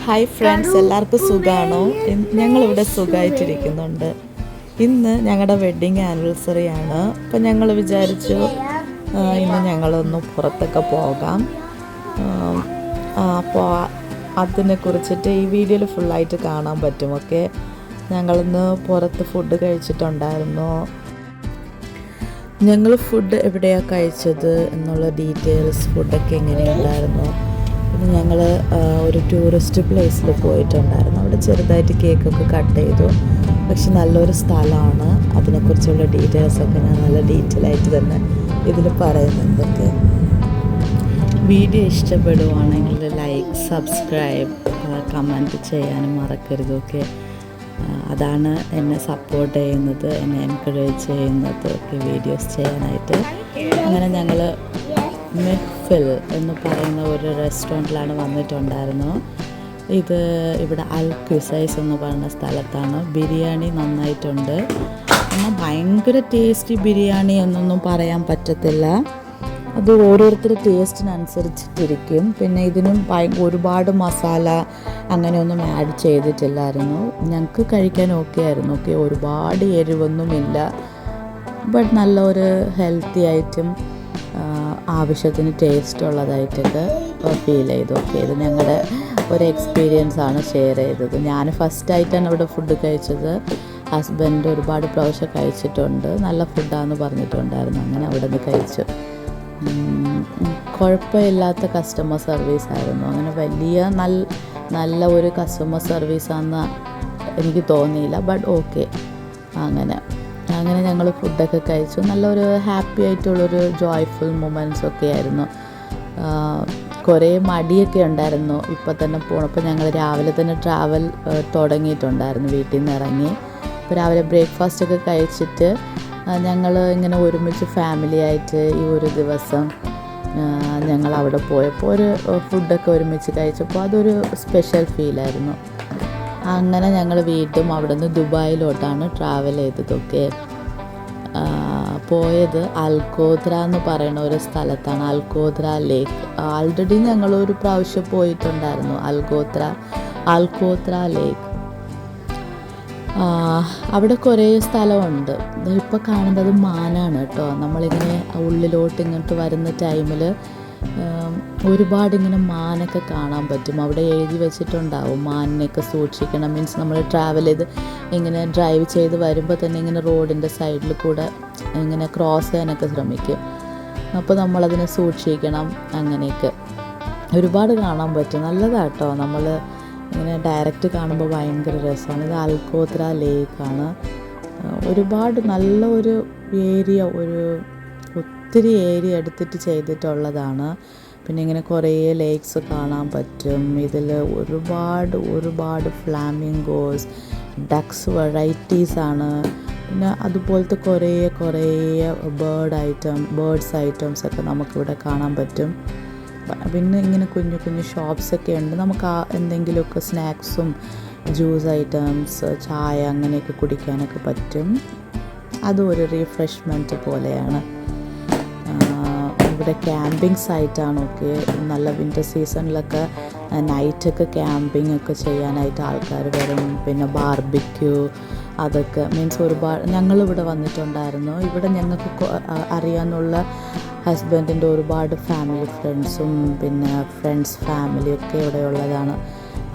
Hi friends, എല്ലാവർക്കും സുഖമാണോ? ഞങ്ങളിവിടെ സുഖമായിട്ടിരിക്കുന്നുണ്ട്. ഇന്ന് ഞങ്ങളുടെ വെഡ്ഡിങ് ആനിവേഴ്സറി ആണ്. അപ്പം ഞങ്ങൾ വിചാരിച്ചു ഇന്ന് ഞങ്ങളൊന്ന് പുറത്തൊക്കെ പോകാം. അപ്പോൾ അതിനെക്കുറിച്ചിട്ട് ഈ വീഡിയോയിൽ ഫുള്ളായിട്ട് കാണാൻ പറ്റും. ഓക്കെ, ഞങ്ങളിന്ന് പുറത്ത് ഫുഡ് കഴിച്ചിട്ടുണ്ടായിരുന്നു. ഞങ്ങൾ ഫുഡ് എവിടെയാണ് കഴിച്ചത് എന്നുള്ള ഡീറ്റെയിൽസ്, ഫുഡൊക്കെ എങ്ങനെയുണ്ടായിരുന്നു. പിന്നെ ഞങ്ങൾ ഒരു ടൂറിസ്റ്റ് പ്ലേസിൽ പോയിട്ടുണ്ടായിരുന്നു. അവിടെ ചെറുതായിട്ട് കേക്കൊക്കെ കട്ട് ചെയ്തു. പക്ഷെ നല്ലൊരു സ്ഥലമാണ്. അതിനെക്കുറിച്ചുള്ള ഡീറ്റെയിൽസൊക്കെ ഞാൻ നല്ല ഡീറ്റെയിൽ ആയിട്ട് തന്നെ ഇതിൽ പറയുന്നുണ്ടൊക്കെ. വീഡിയോ ഇഷ്ടപ്പെടുവാണെങ്കിൽ ലൈക്ക്, സബ്സ്ക്രൈബ്, കമൻറ്റ് ചെയ്യാനും മറക്കരുത്. ഓക്കെ, അതാണ് എന്നെ സപ്പോർട്ട് ചെയ്യുന്നത്, എന്നെ എൻകറേജ് ചെയ്യുന്നത് ഒക്കെ വീഡിയോസ് ചെയ്യാനായിട്ട്. അങ്ങനെ ഞങ്ങൾ മെഹ്ഫിൽ എന്ന് പറയുന്ന ഒരു റെസ്റ്റോറൻറ്റിലാണ് വന്നിട്ടുണ്ടായിരുന്നു. ഇത് ഇവിടെ അൽ ക്വിസൈസ് എന്ന് പറയുന്ന സ്ഥലത്താണ്. ബിരിയാണി നന്നായിട്ടുണ്ട്. എന്നാൽ ഭയങ്കര ടേസ്റ്റി ബിരിയാണി എന്നൊന്നും പറയാൻ പറ്റത്തില്ല. അത് ഓരോരുത്തരുടെ ടേസ്റ്റിനനുസരിച്ചിട്ടിരിക്കും. പിന്നെ ഇതിനും ഒരുപാട് മസാല അങ്ങനെയൊന്നും ആഡ് ചെയ്തിട്ടില്ലായിരുന്നു. ഞങ്ങൾക്ക് കഴിക്കാൻ ഓക്കെ ആയിരുന്നു. ഓക്കെ, ഒരുപാട് എരിവൊന്നുമില്ല. ബട്ട് നല്ലൊരു ഹെൽത്തി ആയിട്ടും ആവശ്യത്തിന് ടേസ്റ്റ് ഉള്ളതായിട്ടൊക്കെ ഫീൽ ചെയ്തു. ഓക്കെ, ഇത് ഞങ്ങളുടെ ഒരു എക്സ്പീരിയൻസ് ആണ് ഷെയർ ചെയ്തത്. ഞാൻ ഫസ്റ്റായിട്ടാണ് ഇവിടെ ഫുഡ് കഴിച്ചത്. ഹസ്ബൻഡ് ഒരുപാട് പ്രാവശ്യം കഴിച്ചിട്ടുണ്ട്. നല്ല ഫുഡാണെന്ന് പറഞ്ഞിട്ടുണ്ടായിരുന്നു. അങ്ങനെ അവിടെ നിന്ന് കഴിച്ചു. കുഴപ്പമില്ലാത്ത കസ്റ്റമർ സർവീസ് ആയിരുന്നു. അങ്ങനെ വലിയ നല്ല ഒരു കസ്റ്റമർ സർവീസാണെന്ന് എനിക്ക് തോന്നിയില്ല. ബട്ട് ഓക്കെ, അങ്ങനെ ഞങ്ങൾ ഫുഡൊക്കെ കഴിച്ചു. നല്ലൊരു ഹാപ്പി ആയിട്ടുള്ളൊരു ജോയ്ഫുൾ മൊമെൻറ്റ്സ് ഒക്കെ ആയിരുന്നു. കുറേ മടിയൊക്കെ ഉണ്ടായിരുന്നു ഇപ്പം തന്നെ പോണപ്പോൾ. ഞങ്ങൾ രാവിലെ തന്നെ ട്രാവൽ തുടങ്ങിയിട്ടുണ്ടായിരുന്നു. വീട്ടിൽ നിന്ന് ഇറങ്ങി ഇപ്പോൾ രാവിലെ ബ്രേക്ക്ഫാസ്റ്റൊക്കെ കഴിച്ചിട്ട് ഞങ്ങൾ ഇങ്ങനെ ഒരുമിച്ച് ഫാമിലി ആയിട്ട് ഈ ഒരു ദിവസം ഞങ്ങൾ അവിടെ പോയപ്പോൾ ഒരു ഫുഡൊക്കെ ഒരുമിച്ച് കഴിച്ചപ്പോൾ അതൊരു സ്പെഷ്യൽ ഫീലായിരുന്നു. അങ്ങനെ ഞങ്ങൾ വീണ്ടും അവിടെ നിന്ന് ദുബായിലോട്ടാണ് ട്രാവൽ ചെയ്തതൊക്കെ. പോയത് അൽഗോദ്ര എന്ന് പറയുന്ന ഒരു സ്ഥലത്താണ്, അൽഗോദ്ര ലേക്ക്. ആൾറെഡി ഞങ്ങളൊരു പ്രാവശ്യം പോയിട്ടുണ്ടായിരുന്നു, അൽഗോദ്ര ലേക്ക്. അവിടെ കുറേ സ്ഥലമുണ്ട്. ഇപ്പോൾ കാണുന്നത് മാനാണ് കേട്ടോ. നമ്മളിങ്ങനെ ഉള്ളിലോട്ട് ഇങ്ങോട്ട് വരുന്ന ടൈമിൽ ഒരുപാട് ഇങ്ങനെ മാനൊക്കെ കാണാൻ പറ്റും. അവിടെ എഴുതി വെച്ചിട്ടുണ്ടാവും മാനിനെയൊക്കെ സൂക്ഷിക്കണം. മീൻസ് നമ്മൾ ട്രാവൽ ചെയ്ത് ഇങ്ങനെ ഡ്രൈവ് ചെയ്ത് വരുമ്പോൾ തന്നെ ഇങ്ങനെ റോഡിൻ്റെ സൈഡിൽ കൂടെ ഇങ്ങനെ ക്രോസ് ചെയ്യാനൊക്കെ ശ്രമിക്കും. അപ്പോൾ നമ്മളതിനെ സൂക്ഷിക്കണം. അങ്ങനെയൊക്കെ ഒരുപാട് കാണാൻ പറ്റും. നല്ലതാണ് കേട്ടോ. നമ്മൾ ഇങ്ങനെ ഡയറക്റ്റ് കാണുമ്പോൾ ഭയങ്കര രസമാണ്. ഇത് അൽഗോദ്ര ലേക്കാണ്. ഒരുപാട് നല്ല ഒരു ഏരിയ, ഒത്തിരി ഏരിയ എടുത്തിട്ട് ചെയ്തിട്ടുള്ളതാണ്. പിന്നെ ഇങ്ങനെ കുറേ ലേക്സ് കാണാൻ പറ്റും. ഇതിൽ ഒരുപാട് ഫ്ലാമിംഗോസ്, ഡക്സ് വെറൈറ്റീസാണ്. പിന്നെ അതുപോലത്തെ കുറേ ബേർഡ്സ് ഐറ്റംസ് ഒക്കെ നമുക്കിവിടെ കാണാൻ പറ്റും. പിന്നെ ഇങ്ങനെ കുഞ്ഞു ഷോപ്സൊക്കെ ഉണ്ട്. നമുക്ക് എന്തെങ്കിലുമൊക്കെ സ്നാക്സും ജ്യൂസ് ഐറ്റംസ്, ചായ അങ്ങനെയൊക്കെ കുടിക്കാനൊക്കെ പറ്റും. അതും ഒരു റീഫ്രഷ്മെൻറ്റ് പോലെയാണ്. ഇവിടെ ക്യാമ്പിംഗ് സൈറ്റാണ്. ഓക്കെ, നല്ല വിൻ്റർ സീസണിലൊക്കെ നൈറ്റൊക്കെ ക്യാമ്പിംഗ് ഒക്കെ ചെയ്യാനായിട്ട് ആൾക്കാർ വരും. പിന്നെ ബാർബിക്യൂ അതൊക്കെ മീൻസ് ഒരുപാട് ഞങ്ങളിവിടെ വന്നിട്ടുണ്ടായിരുന്നു. ഇവിടെ ഞങ്ങൾക്ക് അറിയാവുന്ന ഹസ്ബൻഡിൻ്റെ ഒരുപാട് ഫാമിലി ഫ്രണ്ട്സും പിന്നെ ഫ്രണ്ട്സ് ഫാമിലിയൊക്കെ ഇവിടെ ഉള്ളതാണ്.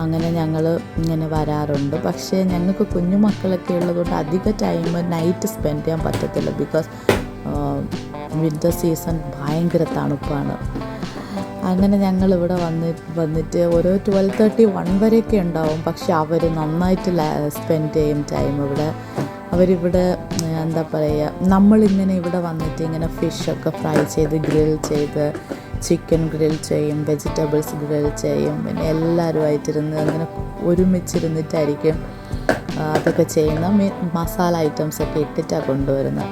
അങ്ങനെ ഞങ്ങൾ ഇങ്ങനെ വരാറുണ്ട്. പക്ഷേ ഞങ്ങൾക്ക് കുഞ്ഞു മക്കളൊക്കെ ഉള്ളതുകൊണ്ട് അധിക ടൈം നൈറ്റ് സ്പെൻഡ് ചെയ്യാൻ പറ്റത്തില്ല. ബിക്കോസ് വിൻ്റർ സീസൺ ഭയങ്കര തണുപ്പാണ്. അങ്ങനെ ഞങ്ങളിവിടെ വന്നിട്ട് ഒരു 12:30-1 വരെയൊക്കെ ഉണ്ടാവും. പക്ഷെ അവർ നന്നായിട്ട് സ്പെൻഡ് ചെയ്യും ടൈം ഇവിടെ. അവരിവിടെ എന്താ പറയുക, നമ്മളിങ്ങനെ ഇവിടെ വന്നിട്ട് ഇങ്ങനെ ഫിഷൊക്കെ ഫ്രൈ ചെയ്ത് ഗ്രിൽ ചെയ്ത്, ചിക്കൻ ഗ്രിൽ ചെയ്യും, വെജിറ്റബിൾസ് ഗ്രിൽ ചെയ്യും. പിന്നെ എല്ലാവരുമായിട്ടിരുന്ന് അങ്ങനെ ഒരുമിച്ചിരുന്നിട്ടായിരിക്കും അതൊക്കെ ചെയ്യുന്ന. മസാല ഐറ്റംസൊക്കെ ഇട്ടിട്ടാണ് കൊണ്ടുവരുന്നത്.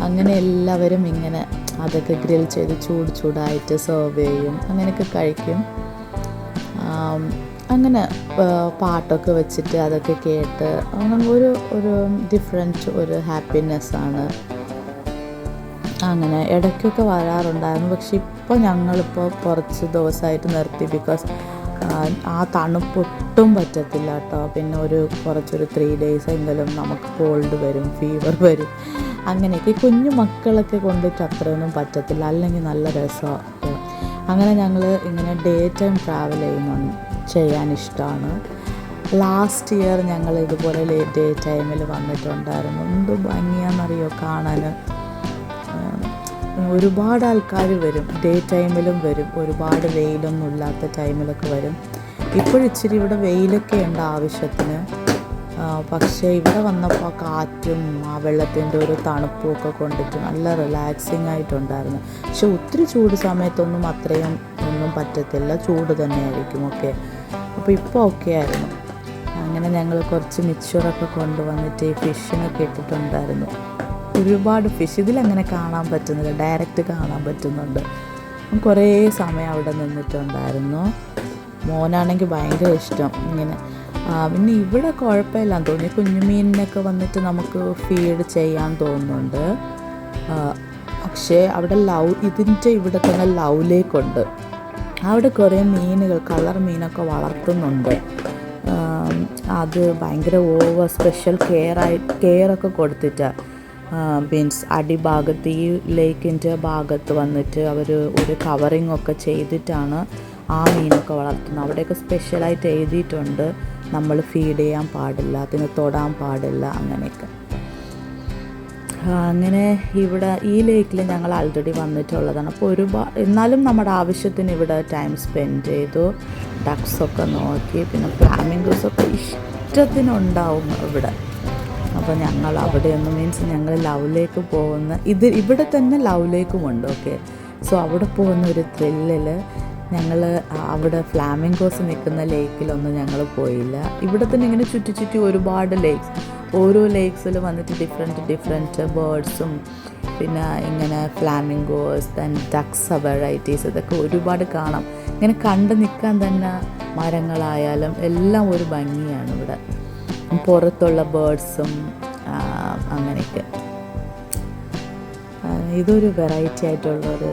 അങ്ങനെ എല്ലാവരും ഇങ്ങനെ അതൊക്കെ ഗ്രിൽ ചെയ്ത് ചൂടായിട്ട് സെർവ് ചെയ്യും. അങ്ങനെയൊക്കെ കഴിക്കും. അങ്ങനെ പാട്ടൊക്കെ വെച്ചിട്ട് അതൊക്കെ കേട്ട് അങ്ങനെ ഒരു ഡിഫറെൻറ്റ് ഒരു ഹാപ്പിനെസ്സാണ്. അങ്ങനെ ഇടയ്ക്കൊക്കെ വരാറുണ്ടായിരുന്നു. പക്ഷെ ഇപ്പോൾ ഞങ്ങളിപ്പോൾ കുറച്ച് ദിവസമായിട്ട് നിർത്തി. ബിക്കോസ് ആ തണുപ്പൊട്ടും പറ്റത്തില്ല കേട്ടോ. പിന്നെ കുറച്ചൊരു 3 days എങ്കിലും നമുക്ക് കോൾഡ് വരും, ഫീവർ വരും. അങ്ങനെയൊക്കെ കുഞ്ഞു മക്കളൊക്കെ കൊണ്ടിട്ട് അത്രയൊന്നും പറ്റത്തില്ല, അല്ലെങ്കിൽ നല്ല രസമാണ്. അങ്ങനെ ഞങ്ങൾ ഇങ്ങനെ ഡേ ടൈം ട്രാവൽ ചെയ്യാൻ ഇഷ്ടമാണ്. ലാസ്റ്റ് ഇയർ ഞങ്ങൾ ഇതുപോലെ ഡേ ടൈമിൽ വന്നിട്ടുണ്ടായിരുന്നു. എന്ത് ഭംഗിയാണെന്നറിയോ കാണാൻ. ഒരുപാട് ആൾക്കാർ വരും, ഡേ ടൈമിലും വരും, ഒരുപാട് വെയിലൊന്നും ഇല്ലാത്ത ടൈമിലൊക്കെ വരും. ഇപ്പോഴിച്ചിരി ഇവിടെ വെയിലൊക്കെ ഉണ്ട് ആവശ്യത്തിന്. പക്ഷേ ഇവിടെ വന്നപ്പോൾ ആ കാറ്റും ആ വെള്ളത്തിൻ്റെ ഒരു തണുപ്പും ഒക്കെ കൊണ്ടിട്ട് നല്ല റിലാക്സിങ് ആയിട്ടുണ്ടായിരുന്നു. പക്ഷെ ഒത്തിരി ചൂട് സമയത്തൊന്നും അത്രയും ഒന്നും പറ്റത്തില്ല, ചൂട് തന്നെയായിരിക്കും. ഓക്കെ, അപ്പോൾ ഇപ്പോൾ ഓക്കെ ആയിരുന്നു. അങ്ങനെ ഞങ്ങൾ കുറച്ച് മിക്സ്ചറൊക്കെ കൊണ്ടുവന്നിട്ട് ഈ ഫിഷിനൊക്കെ ഇട്ടിട്ടുണ്ടായിരുന്നു. ഒരുപാട് ഫിഷ് ഇതിലങ്ങനെ കാണാൻ പറ്റുന്നില്ല, ഡയറക്റ്റ് കാണാൻ പറ്റുന്നുണ്ട്. കുറേ സമയം അവിടെ നിന്നിട്ടുണ്ടായിരുന്നു. മോനാണെങ്കിൽ ഭയങ്കര ഇഷ്ടം ഇങ്ങനെ. പിന്നെ ഇവിടെ കുഴപ്പമില്ലാന്ന് തോന്നി, കുഞ്ഞുമീനിനൊക്കെ വന്നിട്ട് നമുക്ക് ഫീഡ് ചെയ്യാൻ തോന്നുന്നുണ്ട്. പക്ഷേ അവിടെ ഇവിടെ തന്നെ ലവ് ലേക്കുണ്ട്. അവിടെ കുറേ മീനുകൾ, കളർ മീനൊക്കെ വളർത്തുന്നുണ്ട്. അത് ഭയങ്കര സ്പെഷ്യൽ കെയറൊക്കെ കൊടുത്തിട്ടാണ്. മീൻസ് അടിഭാഗത്ത് ഈ ലേക്കിൻ്റെ ഭാഗത്ത് വന്നിട്ട് അവർ ഒരു കവറിങ് ഒക്കെ ചെയ്തിട്ടാണ് ആ മീനൊക്കെ വളർത്തുന്നത്. അവിടെയൊക്കെ സ്പെഷ്യലായിട്ട് എഴുതിയിട്ടുണ്ട്, നമ്മൾ ഫീഡ് ചെയ്യാൻ പാടില്ല, അതിന് തൊടാൻ പാടില്ല, അങ്ങനെയൊക്കെ. അങ്ങനെ ഇവിടെ ഈ ലേക്കിൽ ഞങ്ങൾ ആൾറെഡി വന്നിട്ടുള്ളതാണ്. അപ്പോൾ എന്നാലും നമ്മുടെ ആവശ്യത്തിന് ഇവിടെ ടൈം സ്പെൻഡ് ചെയ്തു. ഡക്സൊക്കെ നോക്കി, പിന്നെ ഫ്ലാമിംഗോസൊക്കെ ഇഷ്ടത്തിനുണ്ടാവും ഇവിടെ. അപ്പോൾ ഞങ്ങൾ അവിടെയൊന്നും, മീൻസ് ഞങ്ങൾ ലവ് ലേക്ക് പോകുന്ന ഇവിടെ തന്നെ ലവ് ലേക്കുമുണ്ട്. ഓക്കെ, സോ അവിടെ പോകുന്ന ഒരു ത്രില്ലിൽ ഞങ്ങൾ അവിടെ ഫ്ലാമിംഗോസ് നിൽക്കുന്ന ലേക്കിലൊന്നും ഞങ്ങൾ പോയില്ല. ഇവിടെ തന്നെ ഇങ്ങനെ ചുറ്റി ഒരുപാട് ലേക്സ്, ഓരോ ലേക്സിൽ വന്നിട്ട് ഡിഫറെൻറ്റ് ബേർഡ്സും പിന്നെ ഇങ്ങനെ ഫ്ലാമിംഗോസ്, ദെൻ ഡക്സ് വെറൈറ്റീസ്, ഇതൊക്കെ ഒരുപാട് കാണാം. ഇങ്ങനെ കണ്ടു നിൽക്കാൻ തന്നെ മരങ്ങളായാലും എല്ലാം ഒരു ഭംഗിയാണ് ഇവിടെ. പുറത്തുള്ള ബേർഡ്സും അങ്ങനെയൊക്കെ. ഇതൊരു വെറൈറ്റി ആയിട്ടുള്ളൊരു,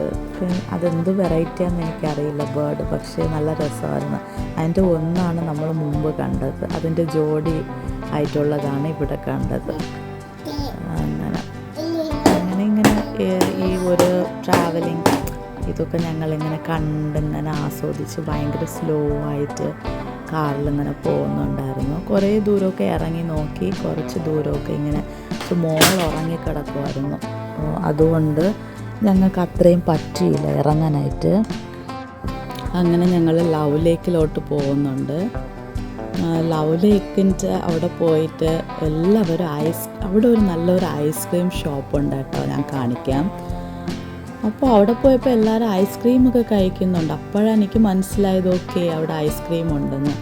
അതെന്ത് വെറൈറ്റിയാണെന്ന് എനിക്കറിയില്ല ബേർഡ്, പക്ഷേ നല്ല രസമായിരുന്നു. അതിൻ്റെ ഒന്നാണ് നമ്മൾ മുമ്പ് കണ്ടത്, അതിൻ്റെ ജോഡി ആയിട്ടുള്ളതാണ് ഇവിടെ കണ്ടത്. ഇങ്ങനെ ഈ ഒരു ട്രാവലിംഗ് ഇതൊക്കെ ഞങ്ങളിങ്ങനെ കണ്ടിങ്ങനെ ആസ്വദിച്ച് ഭയങ്കര സ്ലോ ആയിട്ട് കാറിലിങ്ങനെ പോകുന്നുണ്ടായിരുന്നു. കുറേ ദൂരമൊക്കെ ഇറങ്ങി നോക്കി, കുറച്ച് ദൂരമൊക്കെ ഇങ്ങനെ മോൾ ഉറങ്ങിക്കിടക്കുമായിരുന്നു. അതുകൊണ്ട് ഞങ്ങൾക്ക് അത്രയും പറ്റിയില്ല ഇറങ്ങാനായിട്ട്. അങ്ങനെ ഞങ്ങൾ ലവ് ലേക്കിലോട്ട് പോകുന്നുണ്ട്. ലവ് ലേക്കിൻ്റെ അവിടെ പോയിട്ട് എല്ലാവരും അവിടെ ഒരു നല്ലൊരു ഐസ്ക്രീം ഷോപ്പുണ്ട് കേട്ടോ, ഞാൻ കാണിക്കാം. അപ്പോൾ അവിടെ പോയപ്പോൾ എല്ലാവരും ഐസ്ക്രീമൊക്കെ കഴിക്കുന്നുണ്ട്. അപ്പോഴാണ് എനിക്ക് മനസ്സിലായത് ഓക്കെ അവിടെ ഐസ്ക്രീം ഉണ്ടെന്ന്.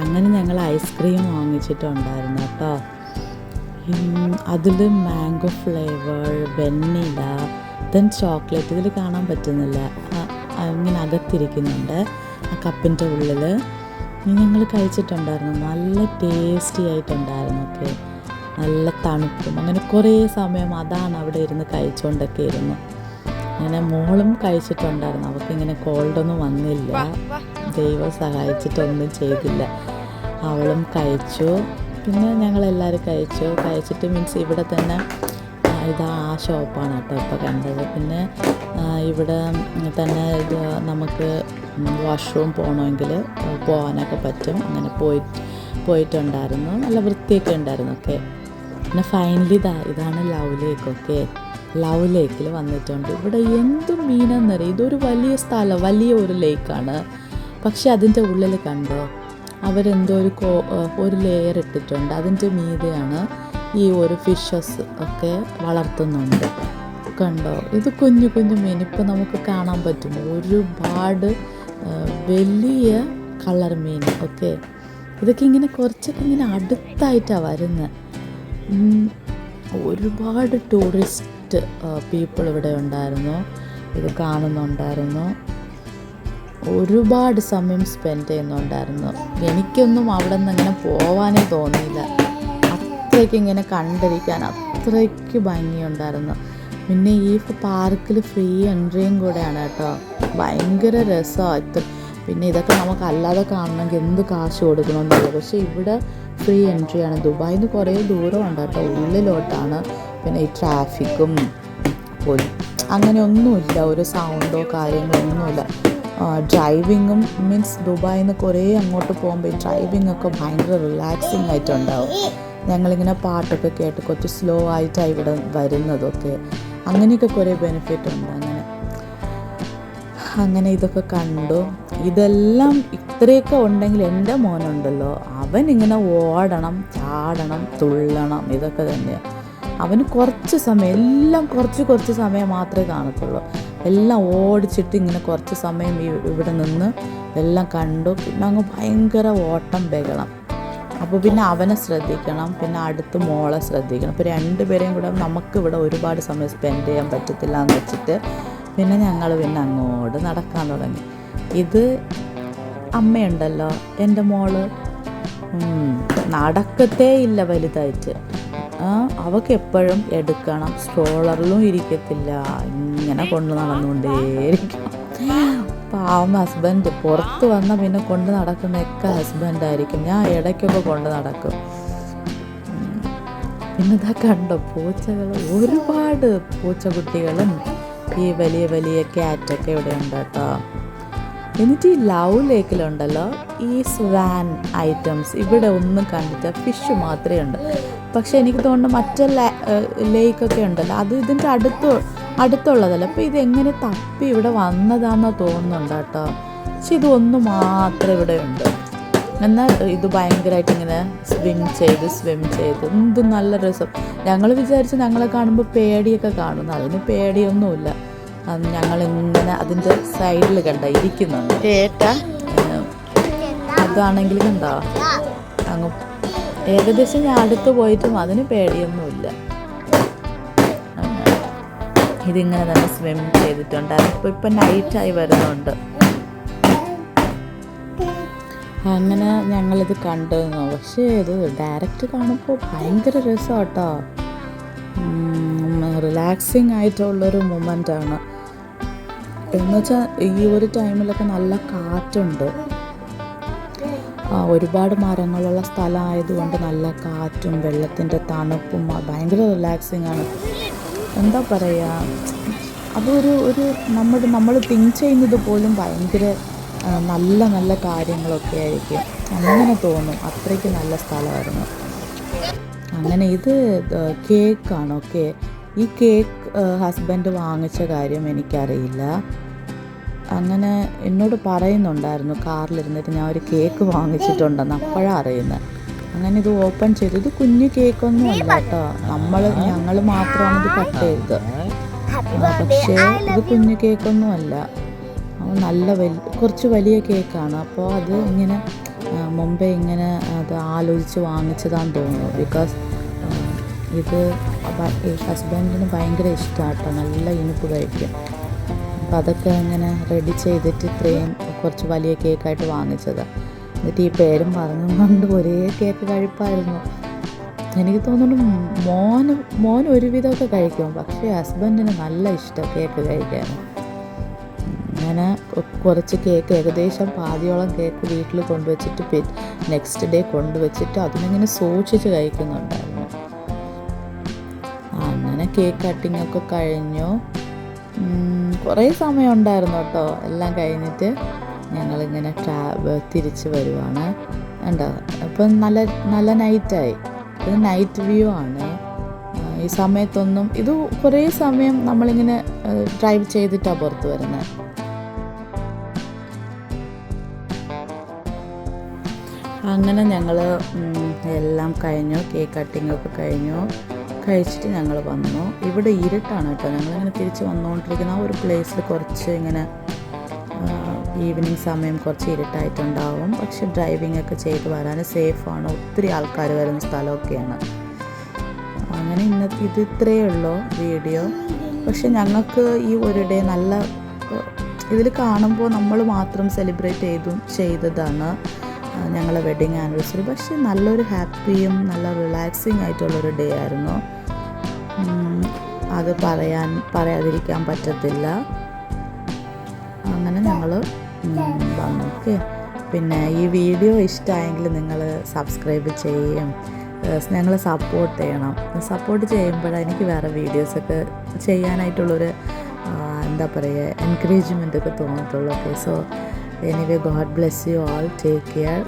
അങ്ങനെ ഞങ്ങൾ ഐസ്ക്രീം വാങ്ങിച്ചിട്ടുണ്ടായിരുന്നു കേട്ടോ. അതിൽ മാംഗോ ഫ്ലേവർ, വെന്നില, ദെൻ ചോക്ലേറ്റ്, ഇതിൽ കാണാൻ പറ്റുന്നില്ല, ഇങ്ങനെ അകത്തിരിക്കുന്നുണ്ട് ആ കപ്പിൻ്റെ ഉള്ളിൽ. ഞങ്ങൾ കഴിച്ചിട്ടുണ്ടായിരുന്നു, നല്ല ടേസ്റ്റി ആയിട്ടുണ്ടായിരുന്നു. ഓക്കെ, നല്ല തണുപ്പും, അങ്ങനെ കുറേ സമയം അതാണ് അവിടെ ഇരുന്ന് കഴിച്ചുകൊണ്ടൊക്കെ ഇരുന്നു. അങ്ങനെ മോളും കഴിച്ചിട്ടുണ്ടായിരുന്നു, അവൾക്കിങ്ങനെ കോൾഡൊന്നും വന്നില്ല, ദൈവം സഹായിച്ചിട്ടൊന്നും ചെയ്തില്ല. അവളും കഴിച്ചു, പിന്നെ ഞങ്ങളെല്ലാവരും കഴിച്ചിട്ട് മീൻസ് ഇവിടെ തന്നെ ഇതാ ആ ഷോപ്പാണ് കേട്ടോ ഇപ്പോൾ കണ്ടത്. പിന്നെ ഇവിടെ തന്നെ നമുക്ക് വാഷ്റൂം പോകണമെങ്കിൽ പോകാനൊക്കെ പറ്റും. അങ്ങനെ പോയിട്ടുണ്ടായിരുന്നു, നല്ല വൃത്തിയൊക്കെ ഉണ്ടായിരുന്നു. ഓക്കെ, പിന്നെ ഫൈനലി ഇതാണ് ലവ് ലേക്ക്. ഓക്കെ, ലവ് ലേക്കിൽ വന്നിട്ടുണ്ട്. ഇവിടെ എന്തും മീനെന്നറിയാം. ഇതൊരു വലിയ സ്ഥലം, വലിയ ഒരു ലേക്കാണ്. പക്ഷെ അതിൻ്റെ ഉള്ളിൽ കണ്ടോ, അവരെന്തോ ഒരു ലെയർ ഇട്ടിട്ടുണ്ട്, അതിൻ്റെ മീതെയാണ് ഈ ഒരു ഫിഷസ് ഒക്കെ വളർത്തുന്നുണ്ട്. കണ്ടോ, ഇത് കുഞ്ഞു കുഞ്ഞു മീൻ ഇപ്പോൾ നമുക്ക് കാണാൻ പറ്റും. ഒരുപാട് വലിയ കളർ മീൻ. ഓക്കെ, ഇതൊക്കെ ഇങ്ങനെ കുറച്ചൊക്കെ ഇങ്ങനെ അടുത്തായിട്ടാണ് വരുന്നത്. ഒരുപാട് ടൂറിസ്റ്റ് പീപ്പിൾ ഇവിടെ ഉണ്ടായിരുന്നു, ഇത് കാണുന്നുണ്ടായിരുന്നു. ഒരുപാട് സമയം സ്പെൻഡ് ചെയ്യുന്നുണ്ടായിരുന്നു. എനിക്കൊന്നും അവിടെ നിന്ന് ഇങ്ങനെ പോവാനേ തോന്നിയില്ല, അത്രയ്ക്ക് ഇങ്ങനെ കണ്ടിരിക്കാൻ അത്രയ്ക്ക് ഭംഗിയുണ്ടായിരുന്നു. പിന്നെ ഈ പാർക്കിൽ ഫ്രീ എൻട്രിയും കൂടെയാണ് കേട്ടോ. ഭയങ്കര രസമാണ്. പിന്നെ ഇതൊക്കെ നമുക്ക് അല്ലാതെ കാണണമെങ്കിൽ എന്ത് കാശ് കൊടുക്കണമെന്നുള്ളത്. പക്ഷേ ഇവിടെ ഫ്രീ എൻട്രിയാണ്. ദുബായിൽ നിന്ന് കുറേ ദൂരമുണ്ട് കേട്ടോ, ഉള്ളിലോട്ടാണ്. പിന്നെ ഈ ട്രാഫിക്കും പോലും അങ്ങനെയൊന്നുമില്ല, ഒരു സൗണ്ടോ കാര്യങ്ങളൊന്നുമില്ല. ഡ്രൈവിങ്ങും മീൻസ് ദുബായിൽ നിന്ന് കുറേ അങ്ങോട്ട് പോകുമ്പോൾ ഈ ഡ്രൈവിങ്ങൊക്കെ ഭയങ്കര റിലാക്സിങ് ആയിട്ടുണ്ടാവും. ഞങ്ങളിങ്ങനെ പാട്ടൊക്കെ കേട്ട് കുറച്ച് സ്ലോ ആയിട്ടാണ് ഇവിടെ വരുന്നതൊക്കെ. അങ്ങനെയൊക്കെ കുറേ ബെനിഫിറ്റ് ഉണ്ട്. അങ്ങനെ ഇതൊക്കെ കണ്ടു. ഇതെല്ലാം ഇത്രയൊക്കെ ഉണ്ടെങ്കിൽ എൻ്റെ മോനുണ്ടല്ലോ, അവൻ ഇങ്ങനെ ഓടണം, ചാടണം, തുള്ളണം, ഇതൊക്കെ തന്നെയാണ് അവന്. കുറച്ച് സമയം എല്ലാം കുറച്ച് സമയം മാത്രമേ കാണത്തുള്ളൂ. എല്ലാം ഓടിച്ചിട്ട് ഇങ്ങനെ കുറച്ച് സമയം ഇവിടെ നിന്ന് എല്ലാം കണ്ടു. പിന്നെ അങ്ങ് ഭയങ്കര ഓട്ടം ബഹളം. അപ്പോൾ പിന്നെ അവനെ ശ്രദ്ധിക്കണം, പിന്നെ അടുത്ത് മോളെ ശ്രദ്ധിക്കണം. ഇപ്പോൾ രണ്ടുപേരെയും കൂടെ നമുക്കിവിടെ ഒരുപാട് സമയം സ്പെൻഡ് ചെയ്യാൻ പറ്റത്തില്ല എന്ന് വെച്ചിട്ട് പിന്നെ ഞങ്ങൾ പിന്നെ അങ്ങോട്ട് നടക്കാൻ തുടങ്ങി. ഇത് അമ്മയുണ്ടല്ലോ, എൻ്റെ മോള് നടക്കത്തേ ഇല്ല വലുതായിട്ട്. അവൾക്ക് എപ്പോഴും എടുക്കണം, സ്ട്രോളറിലും ഇരിക്കത്തില്ല, ഇങ്ങനെ കൊണ്ട് നടന്നുകൊണ്ടേയിരിക്കണം. പാവം ഹസ്ബൻഡ് പുറത്ത് വന്നാൽ പിന്നെ കൊണ്ട് നടക്കുന്നതൊക്കെ ഹസ്ബൻഡായിരിക്കും. ഞാൻ ഇടയ്ക്കൊക്കെ കൊണ്ട് നടക്കും. പിന്നെ ഇതാ കണ്ടോ പൂച്ചകൾ, ഒരുപാട് പൂച്ചക്കുട്ടികളും ഈ വലിയ വലിയ ക്യാറ്റൊക്കെ ഇവിടെ ഉണ്ട് കേട്ടോ. എന്നിട്ട് ഈ ലവ് ലേക്കിലുണ്ടല്ലോ ഈ സ്വാൻ ഐറ്റംസ് ഇവിടെ ഒന്നും കണ്ടിട്ട്, ഫിഷ് മാത്രമേ ഉണ്ട്. പക്ഷെ എനിക്ക് തോന്നുന്നു മറ്റേ ലേക്കൊക്കെ ഉണ്ടല്ലോ അത് ഇതിൻ്റെ അടുത്തുള്ളതല്ല. അപ്പോൾ ഇതെങ്ങനെ തപ്പി ഇവിടെ വന്നതാണെന്നോ തോന്നുന്നുണ്ട് കേട്ടോ. പക്ഷെ ഇതൊന്ന് മാത്രം ഇവിടെ ഉണ്ട്. എന്നാൽ ഇത് ഭയങ്കരമായിട്ട് ഇങ്ങനെ സ്വിം ചെയ്ത് എന്ത് നല്ല രസം. ഞങ്ങൾ വിചാരിച്ച് ഞങ്ങളെ കാണുമ്പോൾ പേടിയൊക്കെ കാണുന്നു. അതിന് പേടിയൊന്നുമില്ല. ഞങ്ങളിങ്ങനെ അതിൻ്റെ സൈഡിൽ കണ്ട ഇരിക്കുന്നുണ്ട്. അതാണെങ്കിൽ കണ്ടോ അങ്ങ് ഏകദേശം ഞാൻ അടുത്ത് പോയിട്ടും അതിന് പേടിയൊന്നുമില്ല. ഇതിങ്ങനെ തന്നെ സ്വിം ചെയ്തിട്ടുണ്ട്. ഇപ്പം നൈറ്റായി വരുന്നുണ്ട്. അങ്ങനെ ഞങ്ങളിത് കണ്ടിരുന്നു. പക്ഷേ ഇത് ഡയറക്റ്റ് കാണുമ്പോൾ ഭയങ്കര രസം കേട്ടോ. റിലാക്സിങ് ആയിട്ടുള്ളൊരു മൊമെൻ്റാണ്. എന്നുവെച്ചാൽ ഈ ഒരു ടൈമിലൊക്കെ നല്ല കാറ്റുണ്ട്. ഒരുപാട് മരങ്ങളുള്ള സ്ഥലമായതുകൊണ്ട് നല്ല കാറ്റും വെള്ളത്തിൻ്റെ തണുപ്പും ഭയങ്കര റിലാക്സിങ് ആണ്. എന്താ പറയുക, അതൊരു നമ്മൾ തിങ്ക് ചെയ്യുന്നത് പോലും ഭയങ്കര നല്ല കാര്യങ്ങളൊക്കെ ആയിരിക്കും. അങ്ങനെ തോന്നും, അത്രയ്ക്ക് നല്ല സ്ഥലമായിരുന്നു. അങ്ങനെ ഇത് കേക്കാണ്. ഓക്കെ, ഈ കേക്ക് ഹസ്ബൻഡ് വാങ്ങിച്ച കാര്യം എനിക്കറിയില്ല. അങ്ങനെ എന്നോട് പറയുന്നുണ്ടായിരുന്നു കാറിലിരുന്നിട്ട് ഞാൻ ഒരു കേക്ക് വാങ്ങിച്ചിട്ടുണ്ടെന്ന്, അപ്പോഴാണ് അറിയുന്നത്. അങ്ങനെ ഇത് ഓപ്പൺ ചെയ്തു. ഇത് കുഞ്ഞു കേക്കൊന്നും അല്ല കേട്ടോ, ഞങ്ങൾ മാത്രമാണ് ഇത് കട്ട് ചെയ്തത്. പക്ഷേ ഇത് കുഞ്ഞു കേക്കൊന്നും അല്ല, നല്ല കുറച്ച് വലിയ കേക്കാണ്. അപ്പോൾ അത് ഇങ്ങനെ മുമ്പേ ഇങ്ങനെ അത് ആലോചിച്ച് വാങ്ങിച്ചതാണെന്ന് തോന്നുന്നു. ബിക്കോസ് ഇത് ഹസ്ബൻഡിന് ഭയങ്കര ഇഷ്ടമാണ് കേട്ടോ, നല്ല ഇനിപ്പ് കഴിക്കും. അപ്പോൾ അതൊക്കെ ഇങ്ങനെ റെഡി ചെയ്തിട്ട് ഇത്രയും കുറച്ച് വലിയ കേക്കായിട്ട് വാങ്ങിച്ചതാണ്. എന്നിട്ട് ഈ പേരും പറഞ്ഞുകൊണ്ട് ഒരേ കേക്ക് കഴിപ്പായിരുന്നു. എനിക്ക് തോന്നുന്നു മോൻ ഒരുവിധമൊക്കെ കഴിക്കും, പക്ഷേ ഹസ്ബൻഡിന് നല്ല ഇഷ്ടം കേക്ക് കഴിക്കാൻ. അങ്ങനെ കുറച്ച് കേക്ക്, ഏകദേശം പാതിയോളം കേക്ക് വീട്ടിൽ കൊണ്ടുവച്ചിട്ട് നെക്സ്റ്റ് ഡേ കൊണ്ടുവച്ചിട്ട് അതിനിങ്ങനെ സൂക്ഷിച്ച് കഴിക്കുന്നുണ്ടായിരുന്നു. അങ്ങനെ കേക്ക് കട്ടിങ്ങൊക്കെ കഴിഞ്ഞു. കുറേ സമയം ഉണ്ടായിരുന്നു കേട്ടോ. എല്ലാം കഴിഞ്ഞിട്ട് ഞങ്ങളിങ്ങനെ തിരിച്ച് വരുവാണ്. ഉണ്ടോ, അപ്പം നല്ല നൈറ്റായി. ഇത് നൈറ്റ് വ്യൂ ആണ്. ഈ സമയത്തൊന്നും ഇത് കുറേ സമയം നമ്മളിങ്ങനെ ഡ്രൈവ് ചെയ്തിട്ടാണ് പുറത്ത് വരുന്നത്. അങ്ങനെ ഞങ്ങൾ എല്ലാം കഴിഞ്ഞു, കേക്ക് കട്ടിങ്ങൊക്കെ കഴിഞ്ഞു. കഴിച്ചിട്ട് ഞങ്ങൾ വന്നു. ഇവിടെ ഇരുട്ടാണ് കേട്ടോ. ഞങ്ങളിങ്ങനെ തിരിച്ച് വന്നുകൊണ്ടിരിക്കുന്ന ആ ഒരു പ്ലേസിൽ കുറച്ച് ഇങ്ങനെ ഈവനിങ് സമയം കുറച്ച് ഇരുട്ടായിട്ടുണ്ടാവും. പക്ഷെ ഡ്രൈവിംഗ് ഒക്കെ ചെയ്ത് വരാൻ സേഫാണ്. ഒത്തിരി ആൾക്കാർ വരുന്ന സ്ഥലമൊക്കെയാണ്. അങ്ങനെ ഇത് ഇത്രയേ ഉള്ളൂ വീഡിയോ. പക്ഷെ ഞങ്ങൾക്ക് ഈ ഒരു ഡേ നല്ല ഇതിൽ കാണുമ്പോൾ നമ്മൾ മാത്രം സെലിബ്രേറ്റ് ചെയ്തതാണ് ഞങ്ങളെ വെഡ്ഡിങ് ആനിവേഴ്സറി. പക്ഷെ നല്ലൊരു ഹാപ്പിയും നല്ല റിലാക്സിങ് ആയിട്ടുള്ളൊരു ഡേ ആയിരുന്നു. അത് പറയാതിരിക്കാൻ പറ്റത്തില്ല. അങ്ങനെ ഞങ്ങൾ വന്നു. ഓക്കെ, പിന്നെ ഈ വീഡിയോ ഇഷ്ടമായെങ്കിൽ നിങ്ങൾ സബ്സ്ക്രൈബ് ചെയ്യുകയും ഞങ്ങളെ സപ്പോർട്ട് ചെയ്യണം. സപ്പോർട്ട് ചെയ്യുമ്പോഴാണ് എനിക്ക് വേറെ വീഡിയോസൊക്കെ ചെയ്യാനായിട്ടുള്ളൊരു എന്താ പറയുക എൻകറേജ്മെൻ്റ് ഒക്കെ തോന്നത്തുള്ളൂ. Okay, so anyway God bless you all, take care.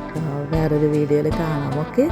വേറൊരു വീഡിയോയിൽ കാണാം. ഓക്കെ.